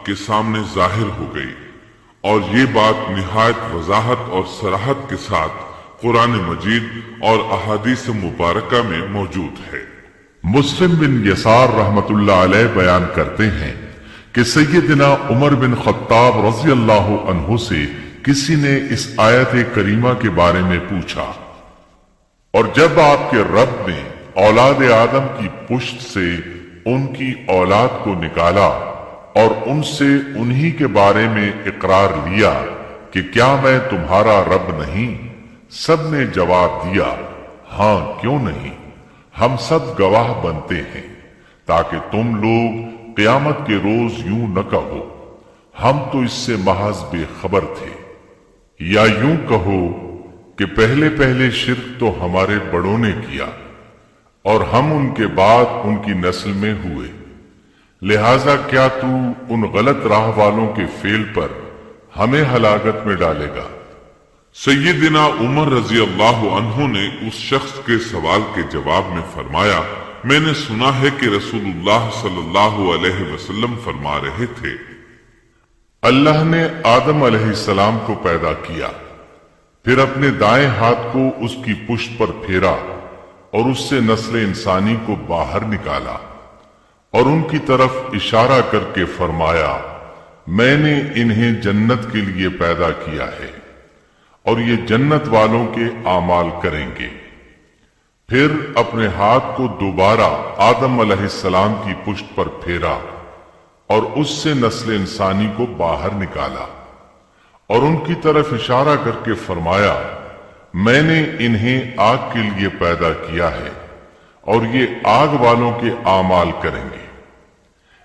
کے سامنے ظاہر ہو گئی، اور یہ بات نہایت وضاحت اور صراحت کے ساتھ قرآن مجید اور احادیث مبارکہ میں موجود ہے۔ مسلم بن یسار رحمت اللہ علیہ بیان کرتے ہیں کہ سیدنا عمر بن خطاب رضی اللہ عنہ سے کسی نے اس آیت کریمہ کے بارے میں پوچھا، اور جب آپ کے رب نے اولاد آدم کی پشت سے ان کی اولاد کو نکالا اور ان سے انہی کے بارے میں اقرار لیا کہ کیا میں تمہارا رب نہیں؟ سب نے جواب دیا، ہاں کیوں نہیں، ہم سب گواہ بنتے ہیں، تاکہ تم لوگ قیامت کے روز یوں نہ کہو ہم تو اس سے محض بے خبر تھے، یا یوں کہو کہ پہلے پہلے شرک تو ہمارے بڑوں نے کیا اور ہم ان کے بعد ان کی نسل میں ہوئے، لہذا کیا تو ان غلط راہ والوں کے فعل پر ہمیں ہلاکت میں ڈالے گا؟ سیدنا عمر رضی اللہ عنہ نے اس شخص کے سوال کے جواب میں فرمایا، میں نے سنا ہے کہ رسول اللہ صلی اللہ علیہ وسلم فرما رہے تھے، اللہ نے آدم علیہ السلام کو پیدا کیا، پھر اپنے دائیں ہاتھ کو اس کی پشت پر پھیرا اور اس سے نسل انسانی کو باہر نکالا، اور ان کی طرف اشارہ کر کے فرمایا، میں نے انہیں جنت کے لیے پیدا کیا ہے اور یہ جنت والوں کے اعمال کریں گے۔ پھر اپنے ہاتھ کو دوبارہ آدم علیہ السلام کی پشت پر پھیرا اور اس سے نسل انسانی کو باہر نکالا، اور ان کی طرف اشارہ کر کے فرمایا، میں نے انہیں آگ کے لیے پیدا کیا ہے اور یہ آگ والوں کے اعمال کریں گے۔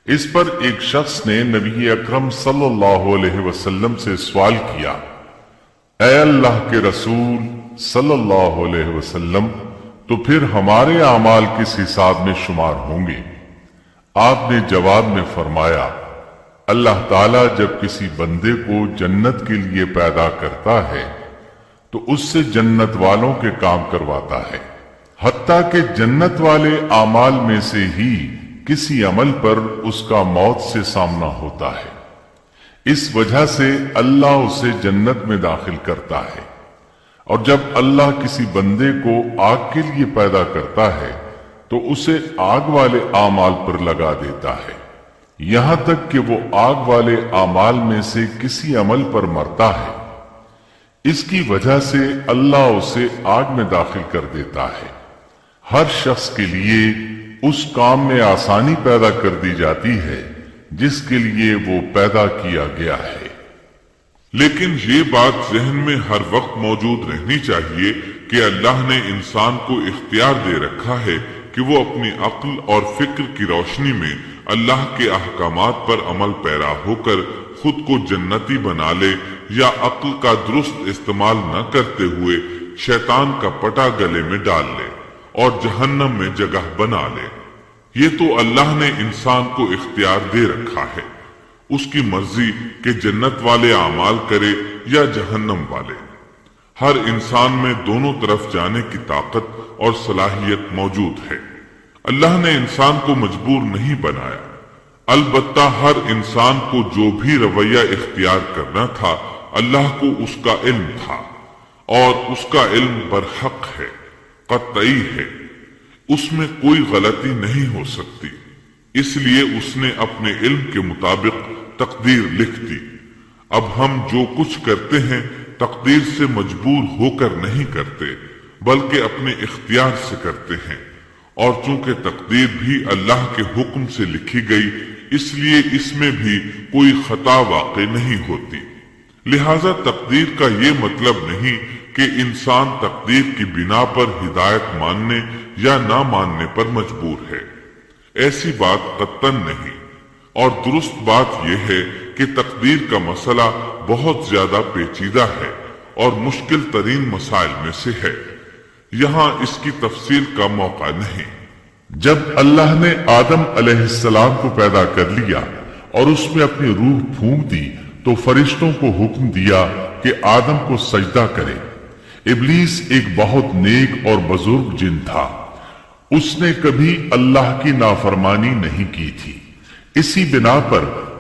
اس پر ایک شخص نے نبی اکرم صلی اللہ علیہ وسلم سے سوال کیا، اے اللہ کے رسول صلی اللہ علیہ وسلم، تو پھر ہمارے اعمال کس حساب میں شمار ہوں گے؟ آپ نے جواب میں فرمایا، اللہ تعالیٰ جب کسی بندے کو جنت کے لیے پیدا کرتا ہے تو اس سے جنت والوں کے کام کرواتا ہے، حتیٰ کہ جنت والے اعمال میں سے ہی کسی عمل پر اس کا موت سے سامنا ہوتا ہے، اس وجہ سے اللہ اسے جنت میں داخل کرتا ہے، اور جب اللہ کسی بندے کو آگ کے لیے پیدا کرتا ہے تو اسے آگ والے اعمال پر لگا دیتا ہے، یہاں تک کہ وہ آگ والے اعمال میں سے کسی عمل پر مرتا ہے، اس کی وجہ سے اللہ اسے آگ میں داخل کر دیتا ہے۔ ہر شخص کے لیے اس کام میں آسانی پیدا کر دی جاتی ہے جس کے لیے وہ پیدا کیا گیا ہے۔ لیکن یہ بات ذہن میں ہر وقت موجود رہنی چاہیے کہ اللہ نے انسان کو اختیار دے رکھا ہے کہ وہ اپنی عقل اور فکر کی روشنی میں اللہ کے احکامات پر عمل پیرا ہو کر خود کو جنتی بنا لے، یا عقل کا درست استعمال نہ کرتے ہوئے شیطان کا پٹا گلے میں ڈال لے اور جہنم میں جگہ بنا لے۔ یہ تو اللہ نے انسان کو اختیار دے رکھا ہے، اس کی مرضی کہ جنت والے اعمال کرے یا جہنم والے۔ ہر انسان میں دونوں طرف جانے کی طاقت اور صلاحیت موجود ہے۔ اللہ نے انسان کو مجبور نہیں بنایا، البتہ ہر انسان کو جو بھی رویہ اختیار کرنا تھا اللہ کو اس کا علم تھا، اور اس کا علم برحق ہے، قطعی ہے، اس میں کوئی غلطی نہیں ہو سکتی، اس لیے اس نے اپنے علم کے مطابق تقدیر لکھ دی۔ اب ہم جو کچھ کرتے ہیں تقدیر سے مجبور ہو کر نہیں کرتے، بلکہ اپنے اختیار سے کرتے ہیں، اور چونکہ تقدیر بھی اللہ کے حکم سے لکھی گئی اس لیے اس میں بھی کوئی خطا واقع نہیں ہوتی۔ لہذا تقدیر کا یہ مطلب نہیں کہ انسان تقدیر کی بنا پر ہدایت ماننے یا نہ ماننے پر مجبور ہے، ایسی بات قطعاً نہیں۔ اور درست بات یہ ہے کہ تقدیر کا مسئلہ بہت زیادہ پیچیدہ ہے اور مشکل ترین مسائل میں سے ہے، یہاں اس کی تفصیل کا موقع نہیں۔ جب اللہ نے آدم علیہ السلام کو پیدا کر لیا اور اس میں اپنی روح پھونک دی تو فرشتوں کو حکم دیا کہ آدم کو سجدہ کرے۔ ابلیس ایک بہت نیک اور بزرگ جن تھا، اس نے کبھی اللہ کی نافرمانی نہیں کی تھی، اسی بنا پر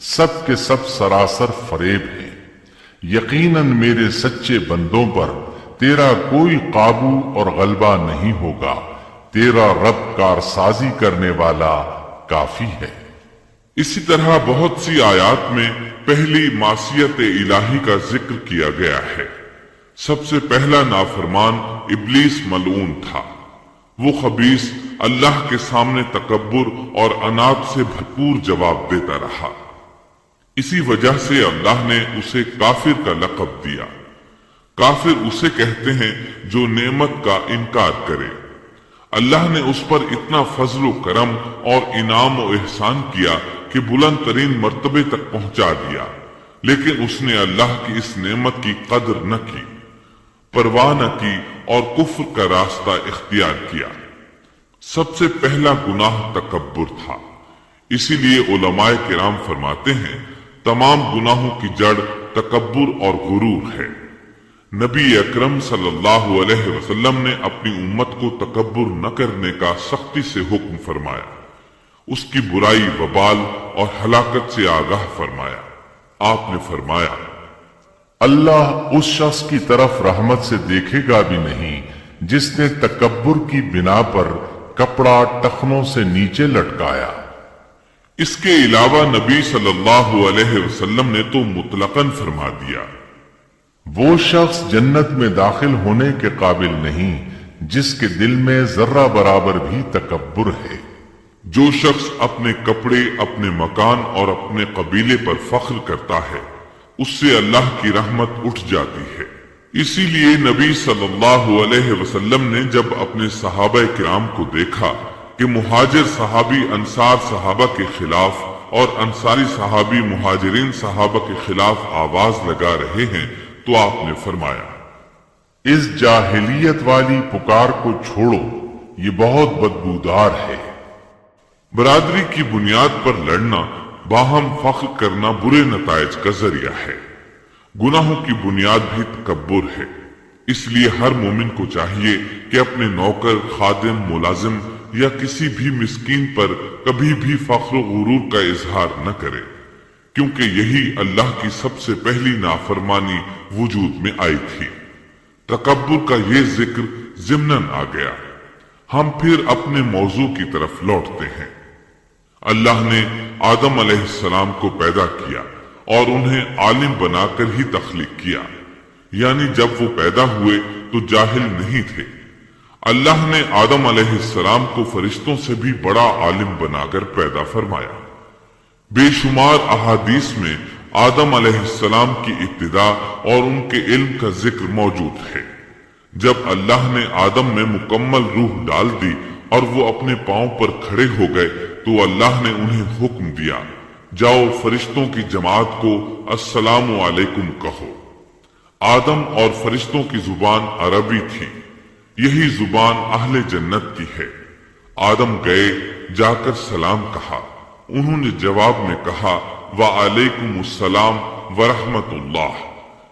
سب کے سب سراسر فریب ہیں۔ یقیناً میرے سچے بندوں پر تیرا کوئی قابو اور غلبہ نہیں ہوگا، تیرا رب کارسازی کرنے والا کافی ہے۔ اسی طرح بہت سی آیات میں پہلی معصیت الہی کا ذکر کیا گیا ہے۔ سب سے پہلا نافرمان ابلیس ملعون تھا۔ وہ خبیث اللہ کے سامنے تکبر اور عناد سے بھرپور جواب دیتا رہا۔ اسی وجہ سے اللہ نے اسے کافر کا لقب دیا۔ کافر اسے کہتے ہیں جو نعمت کا انکار کرے۔ اللہ نے اس پر اتنا فضل و کرم اور انعام و احسان کیا کہ بلند ترین مرتبے تک پہنچا دیا، لیکن اس نے اللہ کی اس نعمت کی قدر نہ کی، پرواہ نہ کی اور کفر کا راستہ اختیار کیا۔ سب سے پہلا گناہ تکبر تھا۔ اسی لیے علماء کرام فرماتے ہیں تمام گناہوں کی جڑ تکبر اور غرور ہے۔ نبی اکرم صلی اللہ علیہ وسلم نے اپنی امت کو تکبر نہ کرنے کا سختی سے حکم فرمایا، اس کی برائی، وبال اور ہلاکت سے آگاہ فرمایا۔ آپ نے فرمایا، اللہ اس شخص کی طرف رحمت سے دیکھے گا بھی نہیں جس نے تکبر کی بنا پر کپڑا ٹخنوں سے نیچے لٹکایا۔ اس کے علاوہ نبی صلی اللہ علیہ وسلم نے تو مطلقاً فرما دیا، وہ شخص جنت میں داخل ہونے کے قابل نہیں جس کے دل میں ذرہ برابر بھی تکبر ہے۔ جو شخص اپنے کپڑے، اپنے مکان اور اپنے قبیلے پر فخر کرتا ہے اس سے اللہ کی رحمت اٹھ جاتی ہے۔ اسی لیے نبی صلی اللہ علیہ وسلم نے جب اپنے صحابہ کرام کو دیکھا کہ مہاجر صحابی انصار صحابہ کے خلاف اور انصاری صحابی مہاجرین صحابہ کے خلاف آواز لگا رہے ہیں تو آپ نے فرمایا، اس جاہلیت والی پکار کو چھوڑو، یہ بہت بدبودار ہے۔ برادری کی بنیاد پر لڑنا، باہم فخر کرنا برے نتائج کا ذریعہ ہے۔ گناہوں کی بنیاد بھی تکبر ہے۔ اس لیے ہر مومن کو چاہیے کہ اپنے نوکر، خادم، ملازم یا کسی بھی مسکین پر کبھی بھی فخر و غرور کا اظہار نہ کرے، کیونکہ یہی اللہ کی سب سے پہلی نافرمانی وجود میں آئی تھی۔ تکبر کا یہ ذکر ضمناً آ گیا۔ ہم پھر اپنے موضوع کی طرف لوٹتے ہیں۔ اللہ نے آدم علیہ السلام کو پیدا کیا اور انہیں عالم بنا کر ہی تخلیق کیا، یعنی جب وہ پیدا ہوئے تو جاہل نہیں تھے۔ اللہ نے آدم علیہ السلام کو فرشتوں سے بھی بڑا عالم بنا کر پیدا فرمایا۔ بے شمار احادیث میں آدم علیہ السلام کی ابتدا اور ان کے علم کا ذکر موجود ہے۔ جب اللہ نے آدم میں مکمل روح ڈال دی اور وہ اپنے پاؤں پر کھڑے ہو گئے تو اللہ نے انہیں حکم دیا، جاؤ فرشتوں کی جماعت کو السلام علیکم کہو۔ آدم اور فرشتوں کی زبان عربی تھی، یہی زبان اہل جنت کی ہے۔ آدم گئے، جا کر سلام کہا، انہوں نے جواب میں کہا وعلیکم السلام ورحمت اللہ،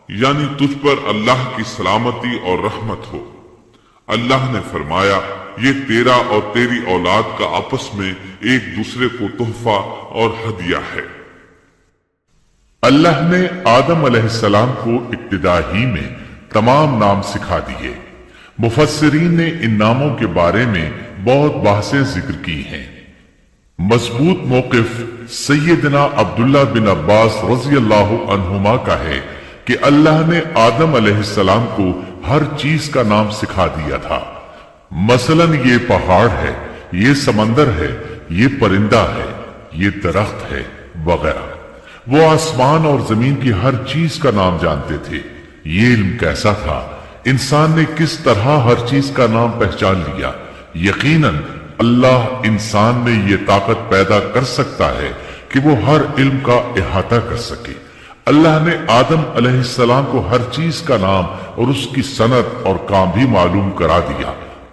یعنی تجھ پر اللہ کی سلامتی اور رحمت ہو۔ اللہ نے فرمایا، یہ تیرا اور تیری اولاد کا آپس میں ایک دوسرے کو تحفہ اور ہدیہ ہے۔ اللہ نے آدم علیہ السلام کو ابتدا ہی میں تمام نام سکھا دیے۔ مفسرین نے ان ناموں کے بارے میں بہت بحثیں ذکر کی ہیں۔ مضبوط موقف سیدنا عبداللہ بن عباس رضی اللہ عنہما کا ہے کہ اللہ نے آدم علیہ السلام کو ہر چیز کا نام سکھا دیا تھا۔ مثلا یہ پہاڑ ہے، یہ سمندر ہے، یہ پرندہ ہے، یہ درخت ہے وغیرہ۔ وہ آسمان اور زمین کی ہر چیز کا نام جانتے تھے۔ یہ علم کیسا تھا، انسان نے کس طرح ہر چیز کا نام پہچان لیا۔ یقیناً اللہ انسان میں یہ طاقت پیدا کر سکتا ہے کہ وہ ہر علم کا احاطہ کر سکے۔ اللہ نے آدم علیہ السلام کو ہر چیز کا نام اور اس کی صنعت اور کام بھی معلوم کرا دیا۔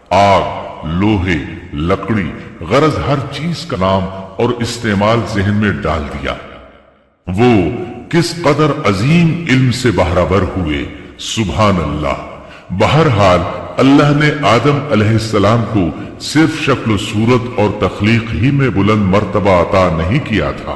آگ، لوہے، لکڑی، غرض ہر چیز کا نام اور استعمال ذہن میں ڈال دیا۔ وہ کس قدر عظیم علم سے بہرابر ہوئے، سبحان اللہ۔ بہرحال اللہ نے آدم علیہ السلام کو صرف شکل و صورت اور تخلیق ہی میں بلند مرتبہ عطا نہیں کیا تھا،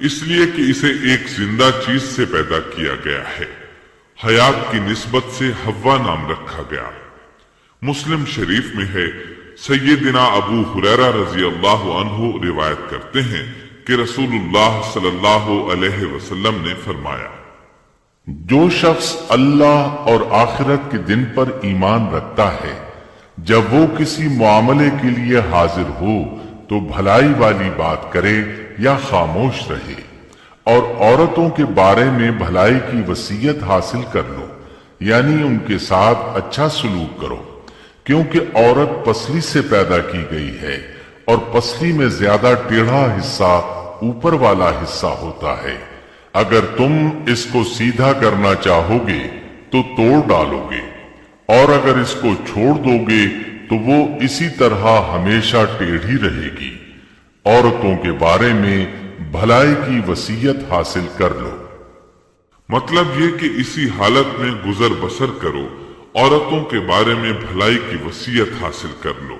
اس لیے کہ اسے ایک زندہ چیز سے پیدا کیا گیا ہے۔ حیات کی نسبت سے حوا نام رکھا گیا۔ مسلم شریف میں ہے، سیدنا ابو ہریرہ رضی اللہ عنہ روایت کرتے ہیں کہ رسول اللہ صلی اللہ علیہ وسلم نے فرمایا، جو شخص اللہ اور آخرت کے دن پر ایمان رکھتا ہے، جب وہ کسی معاملے کے لیے حاضر ہو تو بھلائی والی بات کرے یا خاموش رہے، اور عورتوں کے بارے میں بھلائی کی وصیت حاصل کر لو، یعنی ان کے ساتھ اچھا سلوک کرو، کیونکہ عورت پسلی سے پیدا کی گئی ہے، اور پسلی میں زیادہ ٹیڑھا حصہ اوپر والا حصہ ہوتا ہے۔ اگر تم اس کو سیدھا کرنا چاہو گے تو توڑ ڈالو گے، اور اگر اس کو چھوڑ دو گے تو وہ اسی طرح ہمیشہ ٹیڑھی رہے گی۔ عورتوں کے بارے میں بھلائی کی وصیت حاصل کر لو۔ مطلب یہ کہ اسی حالت میں گزر بسر کرو، عورتوں کے بارے میں بھلائی کی وصیت حاصل کر لو۔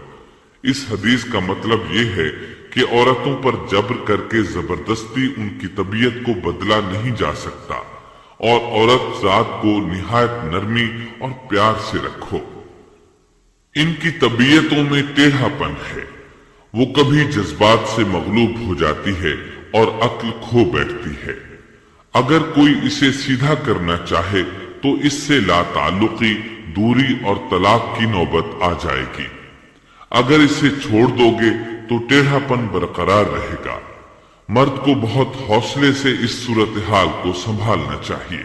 اس حدیث کا مطلب یہ ہے کہ عورتوں پر جبر کر کے زبردستی ان کی طبیعت کو بدلا نہیں جا سکتا، اور عورت ذات کو نہایت نرمی اور پیار سے رکھو۔ ان کی طبیعتوں میں ٹیڑھا پن ہے، وہ کبھی جذبات سے مغلوب ہو جاتی ہے اور عقل کھو بیٹھتی ہے۔ اگر کوئی اسے سیدھا کرنا چاہے تو اس سے لا تعلقی، دوری اور طلاق کی نوبت آ جائے گی۔ اگر اسے چھوڑ دو گے تو ٹیڑھا پن برقرار رہے گا۔ مرد کو بہت حوصلے سے اس صورتحال کو سنبھالنا چاہیے۔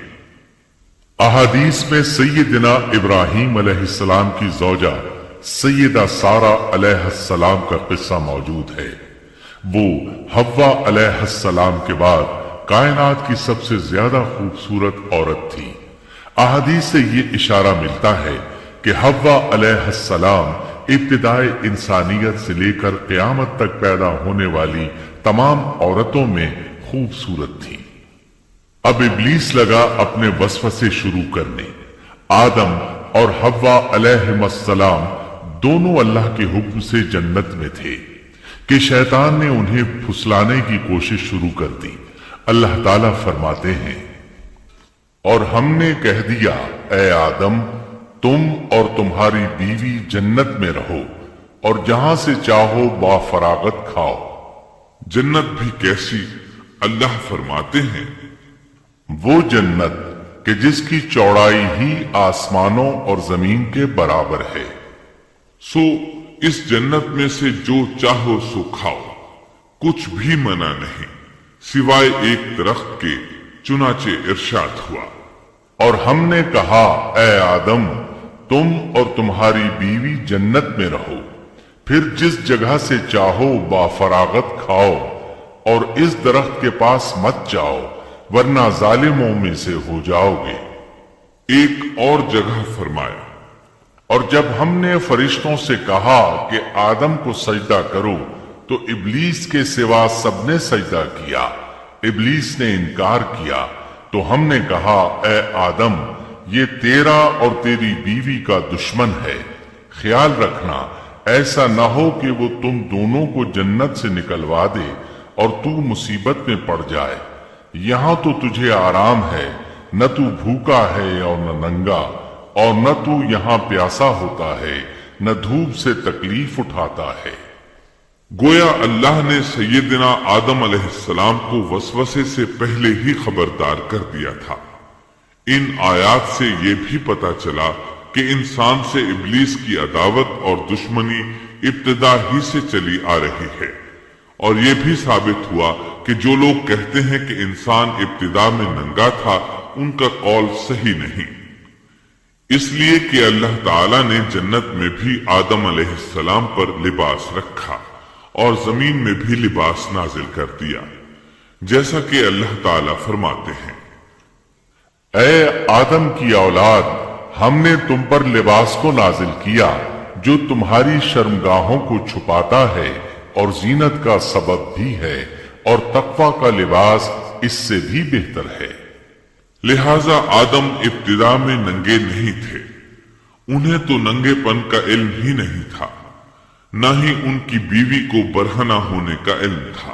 احادیث میں سیدنا ابراہیم علیہ السلام کی زوجہ سیدہ سارہ علیہ السلام کا قصہ موجود ہے۔ وہ حوا علیہ السلام کے بعد کائنات کی سب سے زیادہ خوبصورت عورت تھی۔ احادیث سے یہ اشارہ ملتا ہے کہ حوا علیہ السلام ابتدائے انسانیت سے لے کر قیامت تک پیدا ہونے والی تمام عورتوں میں خوبصورت تھی۔ اب ابلیس لگا اپنے وسوسے شروع کرنے۔ آدم اور حوا علیہ السلام دونوں اللہ کے حکم سے جنت میں تھے کہ شیطان نے انہیں پھسلانے کی کوشش شروع کر دی۔ اللہ تعالیٰ فرماتے ہیں، اور ہم نے کہہ دیا اے آدم، تم اور تمہاری بیوی جنت میں رہو اور جہاں سے چاہو با فراغت کھاؤ۔ جنت بھی کیسی؟ اللہ فرماتے ہیں، وہ جنت کہ جس کی چوڑائی ہی آسمانوں اور زمین کے برابر ہے۔ سو اس جنت میں سے جو چاہو سو کھاؤ، کچھ بھی منع نہیں سوائے ایک درخت کے، چنانچہ ارشاد ہوا، اور ہم نے کہا اے آدم، تم اور تمہاری بیوی جنت میں رہو، پھر جس جگہ سے چاہو با فراغت کھاؤ، اور اس درخت کے پاس مت جاؤ ورنہ ظالموں میں سے ہو جاؤ گے۔ ایک اور جگہ فرمایا، اور جب ہم نے فرشتوں سے کہا کہ آدم کو سجدہ کرو تو ابلیس کے سوا سب نے سجدہ کیا۔ ابلیس نے انکار کیا تو ہم نے کہا اے آدم، یہ تیرا اور تیری بیوی کا دشمن ہے، خیال رکھنا ایسا نہ ہو کہ وہ تم دونوں کو جنت سے نکلوا دے اور تو مصیبت میں پڑ جائے۔ یہاں تو تجھے آرام ہے، نہ تو بھوکا ہے اور نہ ننگا، اور نہ تو یہاں پیاسا ہوتا ہے، نہ دھوپ سے تکلیف اٹھاتا ہے۔ گویا اللہ نے سیدنا آدم علیہ السلام کو وسوسے سے پہلے ہی خبردار کر دیا تھا۔ ان آیات سے یہ بھی پتا چلا کہ انسان سے ابلیس کی عداوت اور دشمنی ابتدا ہی سے چلی آ رہی ہے، اور یہ بھی ثابت ہوا کہ جو لوگ کہتے ہیں کہ انسان ابتدا میں ننگا تھا، ان کا قول صحیح نہیں، اس لیے کہ اللہ تعالیٰ نے جنت میں بھی آدم علیہ السلام پر لباس رکھا اور زمین میں بھی لباس نازل کر دیا، جیسا کہ اللہ تعالیٰ فرماتے ہیں، اے آدم کی اولاد، ہم نے تم پر لباس کو نازل کیا جو تمہاری شرمگاہوں کو چھپاتا ہے اور زینت کا سبب بھی ہے، اور تقوی کا لباس اس سے بھی بہتر ہے۔ لہذا آدم ابتدا میں ننگے نہیں تھے، انہیں تو ننگے پن کا علم ہی نہیں تھا، نہ ہی ان کی بیوی کو برہنہ ہونے کا علم تھا۔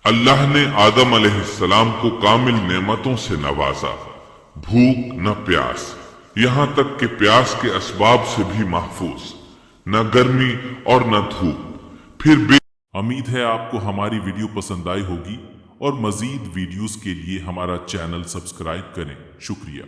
اللہ نے آدم علیہ السلام کو کامل نعمتوں سے نوازا، بھوک نہ پیاس، یہاں تک کہ پیاس کے اسباب سے بھی محفوظ، نہ گرمی اور نہ دھوپ۔ پھر امید ہے آپ کو ہماری ویڈیو پسند آئی ہوگی، اور مزید ویڈیوز کے لیے ہمارا چینل سبسکرائب کریں۔ شکریہ۔